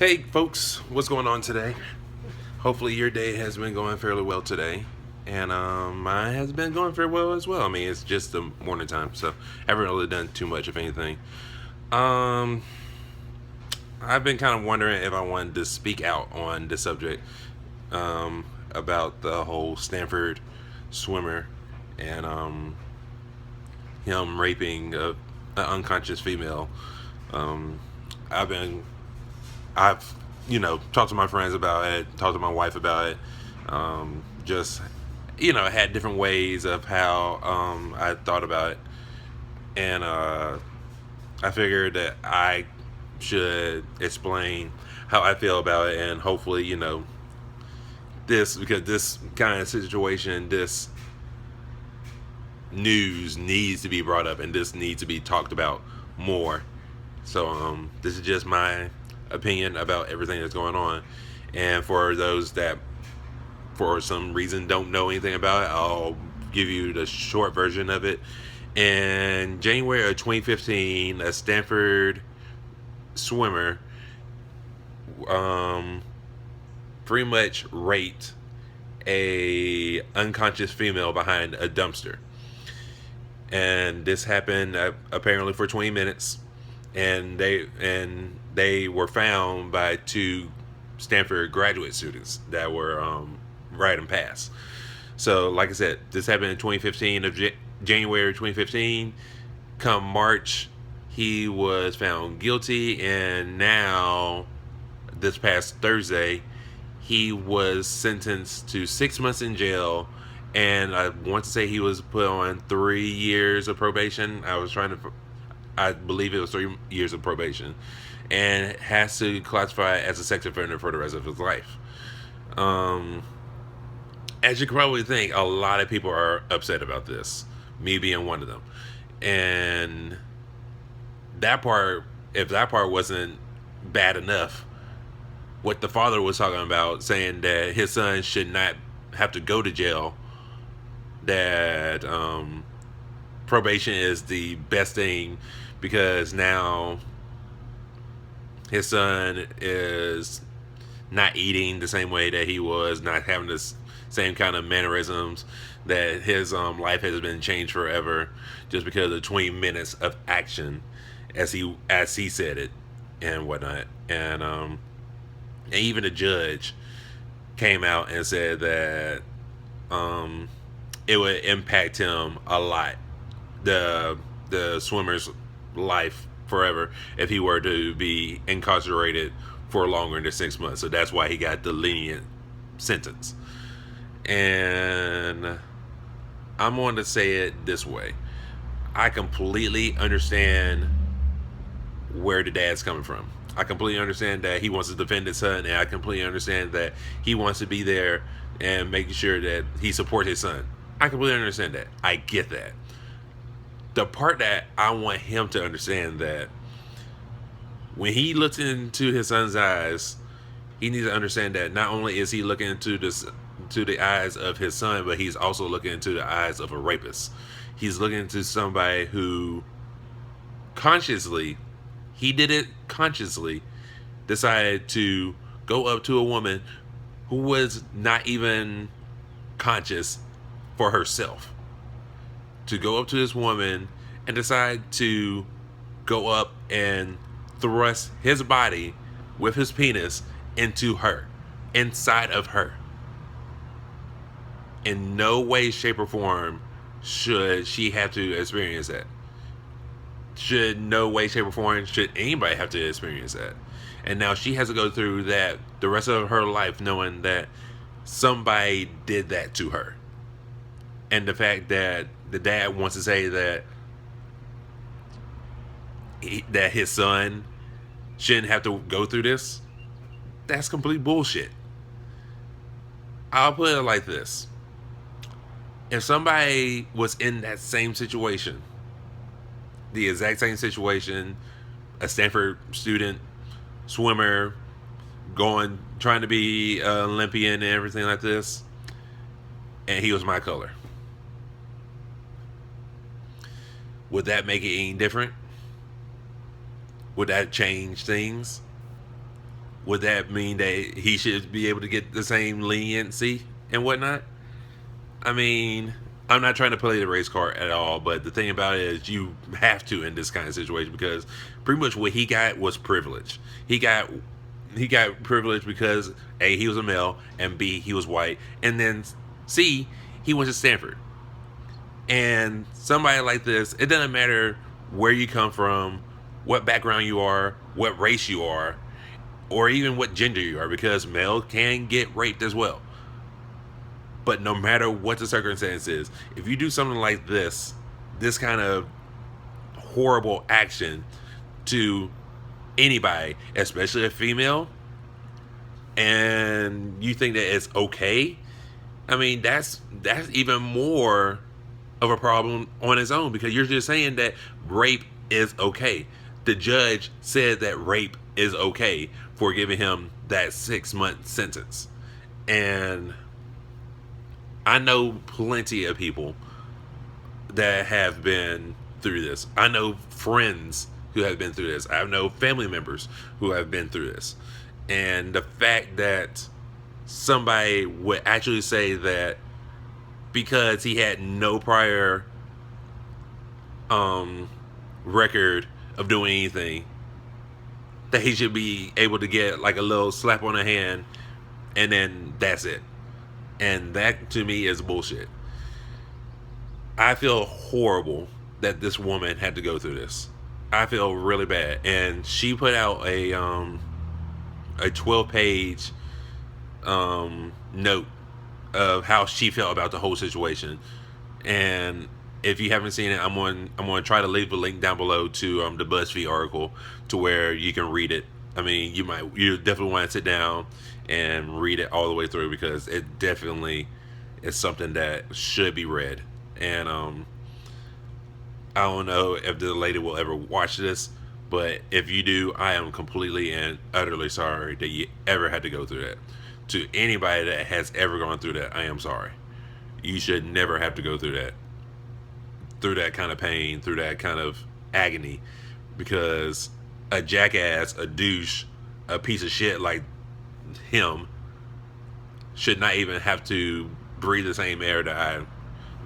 Hey folks, what's going on today? Hopefully your day has been going fairly well today. And mine has been going very well as well. I mean, it's just the morning time, so I haven't really done too much of anything. Um, I've been kind of wondering if I wanted to speak out on this subject about the whole Stanford swimmer and him raping an unconscious female. Um, I've been I've talked to my friends about it, talked to my wife about it. Just had different ways of how I thought about it, and I figured that I should explain how I feel about it, and hopefully this, because this kind of situation, this news needs to be brought up, and this needs to be talked about more. So this is just my opinion about everything that's going on. And for those that for some reason don't know anything about it, I'll give you the short version of it. In January of 2015, a Stanford swimmer um, pretty much raped a unconscious female behind a dumpster. And this happened apparently for 20 minutes, and they were found by two Stanford graduate students that were riding past. So, like I said, this happened in 2015 of January 2015. Come March, he was found guilty, and now this past Thursday, he was sentenced to 6 months in jail, and I want to say he was put on 3 years of probation. I believe it was 3 years of probation, and has to classify as a sex offender for the rest of his life. Um, as you can probably think, a lot of people are upset about this, me being one of them. And that part, if that part wasn't bad enough, what the father was talking about, saying that his son should not have to go to jail, that probation is the best thing because now his son is not eating the same way that he was, not having the same kind of mannerisms, that his life has been changed forever just because of 20 minutes of action, as he said it and whatnot. And even the judge came out and said that um, it would impact him a lot, the swimmer's life forever, if he were to be incarcerated for longer than 6 months. So that's why he got the lenient sentence. And I'm going to say it this way: I completely understand where the dad's coming from. I completely understand that he wants to defend his son, and I completely understand that he wants to be there and making sure that he supports his son. I completely understand that. I get that. The part that I want him to understand, that when he looks into his son's eyes, he needs to understand that not only is he looking into this to the eyes of his son, but he's also looking into the eyes of a rapist. He's looking into somebody who consciously, he did it consciously, decided to go up to a woman who was not even conscious for herself, to go up to this woman and decide to go up and thrust his body with his penis into her, inside of her. In no way, shape, or form should she have to experience that. Should no way, shape, or form should anybody have to experience that. And now she has to go through that the rest of her life, knowing that somebody did that to her. And the fact that the dad wants to say that that his son shouldn't have to go through this, that's complete bullshit. I'll put it like this: if somebody was in that same situation, the exact same situation, a Stanford student, swimmer, trying to be an Olympian and everything like this, and he was my color, would that make it any different? Would that change things? would that mean that he should be able to get the same leniency and whatnot? I mean, I'm not trying to play the race card at all, but the thing about it is you have to in this kind of situation because pretty much what he got was privilege. He got privilege because A, he was a male, and B, he was white, and then C, he went to Stanford. And somebody like this, it doesn't matter where you come from, what background you are, what race you are, or even what gender you are, because male can get raped as well. But no matter what the circumstance is, if you do something like this kind of horrible action to anybody, especially a female, and you think that it's okay, I mean that's even more of a problem on its own because you're just saying that rape is okay. The judge said that rape is okay for giving him that 6 month sentence. And I know plenty of people that have been through this. I know friends who have been through this. I know family members who have been through this. And the fact that somebody would actually say that because he had no prior record of doing anything, that he should be able to get like a little slap on the hand and then that's it. And that to me is bullshit. I feel horrible that this woman had to go through this. I feel really bad. And she put out a 12-page note of how she felt about the whole situation. And if you haven't seen it, I'm going to try to leave a link down below to the BuzzFeed article to where you can read it. I mean, you definitely want to sit down and read it all the way through because it definitely is something that should be read. And I don't know if the lady will ever watch this, but if you do, I am completely and utterly sorry that you ever had to go through that. To anybody that has ever gone through that, I am sorry. You should never have to go through that kind of pain, through that kind of agony, because a jackass, a douche, a piece of shit like him should not even have to breathe the same air that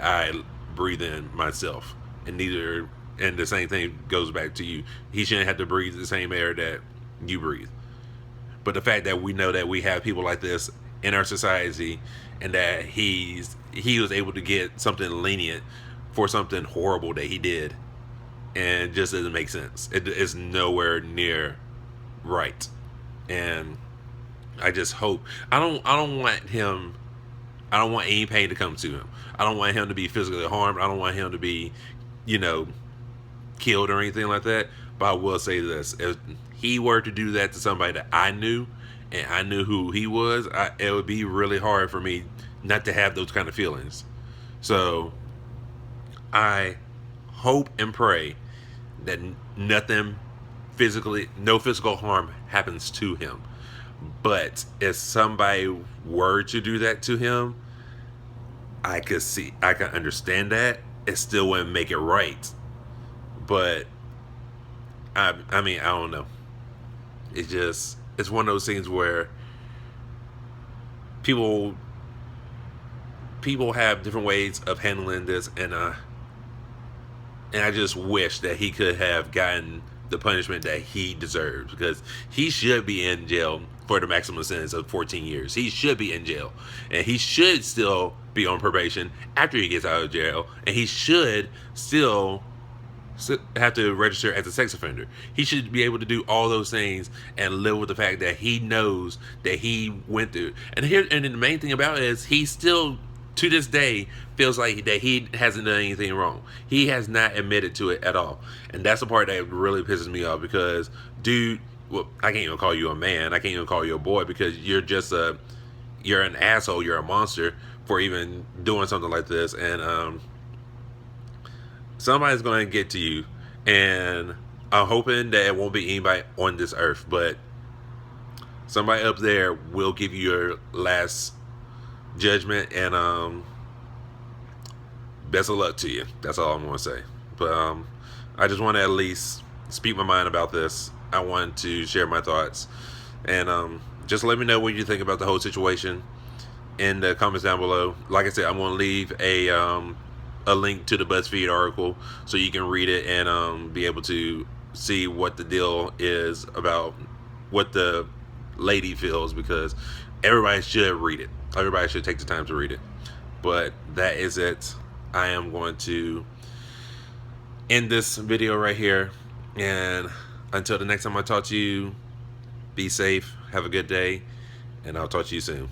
I breathe in myself, and the same thing goes back to you. He shouldn't have to breathe the same air that you breathe. But the fact that we know that we have people like this in our society, and that he was able to get something lenient for something horrible that he did, and it just doesn't make sense. It is nowhere near right. And I just hope I don't want him. I don't want any pain to come to him. I don't want him to be physically harmed. I don't want him to be, killed or anything like that. But I will say this: if he were to do that to somebody that I knew, and I knew who he was, it would be really hard for me not to have those kind of feelings. So I hope and pray that no physical harm happens to him. But if somebody were to do that to him, I can understand that. It still wouldn't make it right. But I mean, I don't know. It's one of those things where people have different ways of handling this, and I just wish that he could have gotten the punishment that he deserves, because he should be in jail for the maximum sentence of 14 years. He should be in jail, and he should still be on probation after he gets out of jail, and he should still have to register as a sex offender. He should be able to do all those things and live with the fact that he knows that he went through. And the main thing about it is he still, to this day, feels like that he hasn't done anything wrong. He has not admitted to it at all. And that's the part that really pisses me off, because, dude, well, I can't even call you a man. I can't even call you a boy, because you're an asshole. You're a monster for even doing something like this. And somebody's going to get to you. And I'm hoping that it won't be anybody on this earth, but somebody up there will give you your last judgment. And best of luck to you. That's all I'm going to say. But I just want to at least speak my mind about this. I want to share my thoughts, And just let me know what you think about the whole situation in the comments down below. Like I said, I'm going to leave a link to the BuzzFeed article so you can read it and be able to see what the deal is about what the lady feels, because everybody should read it. Everybody should take the time to read it. But that is it. I am going to end this video right here. And until the next time I talk to you, be safe, have a good day, and I'll talk to you soon.